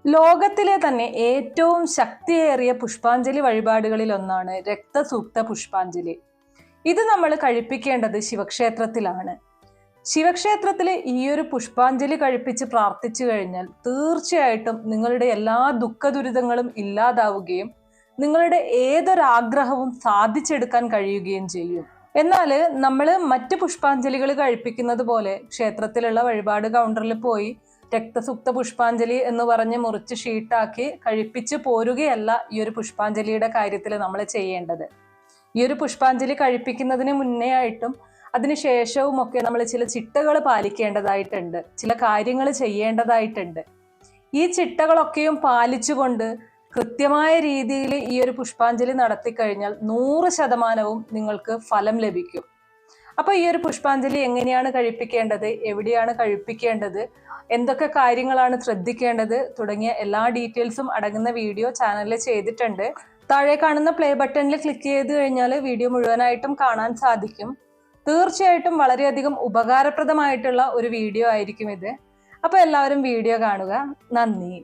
ലോകത്തിലെ തന്നെ ഏറ്റവും ശക്തിയേറിയ പുഷ്പാഞ്ജലി വഴിപാടുകളിൽ ഒന്നാണ് രക്തസൂക്ത പുഷ്പാഞ്ജലി. ഇത് നമ്മൾ കഴിപ്പിക്കേണ്ടത് ശിവക്ഷേത്രത്തിലാണ്. ശിവക്ഷേത്രത്തിൽ ഈ ഒരു പുഷ്പാഞ്ജലി കഴിപ്പിച്ച് പ്രാർത്ഥിച്ചു കഴിഞ്ഞാൽ തീർച്ചയായിട്ടും നിങ്ങളുടെ എല്ലാ ദുഃഖദുരിതങ്ങളും ഇല്ലാതാവുകയും നിങ്ങളുടെ ഏതൊരാഗ്രഹവും സാധിച്ചെടുക്കാൻ കഴിയുകയും ചെയ്യും. എന്നാൽ നമ്മൾ മറ്റ് പുഷ്പാഞ്ജലികൾ കഴിപ്പിക്കുന്നത് പോലെ ക്ഷേത്രത്തിലുള്ള വഴിപാട് കൗണ്ടറിൽ പോയി രക്തസൂക്ത പുഷ്പാഞ്ജലി എന്ന് പറഞ്ഞ് മുറിച്ച് ഷീട്ടാക്കി കഴിപ്പിച്ച് പോരുകയല്ല ഈ ഒരു പുഷ്പാഞ്ജലിയുടെ കാര്യത്തിൽ നമ്മൾ ചെയ്യേണ്ടത്. ഈ ഒരു പുഷ്പാഞ്ജലി കഴിപ്പിക്കുന്നതിന് മുന്നേ ആയിട്ടും അതിനുശേഷവും ഒക്കെ നമ്മൾ ചില ചിട്ടകൾ പാലിക്കേണ്ടതായിട്ടുണ്ട്, ചില കാര്യങ്ങൾ ചെയ്യേണ്ടതായിട്ടുണ്ട്. ഈ ചിട്ടകളൊക്കെയും പാലിച്ചുകൊണ്ട് കൃത്യമായ രീതിയിൽ ഈ ഒരു പുഷ്പാഞ്ജലി നടത്തിക്കഴിഞ്ഞാൽ 100% നിങ്ങൾക്ക് ഫലം ലഭിക്കും. അപ്പൊ ഈ ഒരു പുഷ്പാഞ്ജലി എങ്ങനെയാണ് കഴിപ്പിക്കേണ്ടത്, എവിടെയാണ് കഴിപ്പിക്കേണ്ടത്, എന്തൊക്കെ കാര്യങ്ങളാണ് ശ്രദ്ധിക്കേണ്ടത് തുടങ്ങിയ എല്ലാ ഡീറ്റെയിൽസും അടങ്ങുന്ന വീഡിയോ ചാനലിൽ ചെയ്തിട്ടുണ്ട്. താഴെ കാണുന്ന പ്ലേ ബട്ടണിൽ ക്ലിക്ക് ചെയ്ത് കഴിഞ്ഞാൽ വീഡിയോ മുഴുവനായിട്ടും കാണാൻ സാധിക്കും. തീർച്ചയായിട്ടും വളരെയധികം ഉപകാരപ്രദമായിട്ടുള്ള ഒരു വീഡിയോ ആയിരിക്കും ഇത്. അപ്പൊ എല്ലാവരും വീഡിയോ കാണുക. നന്ദി.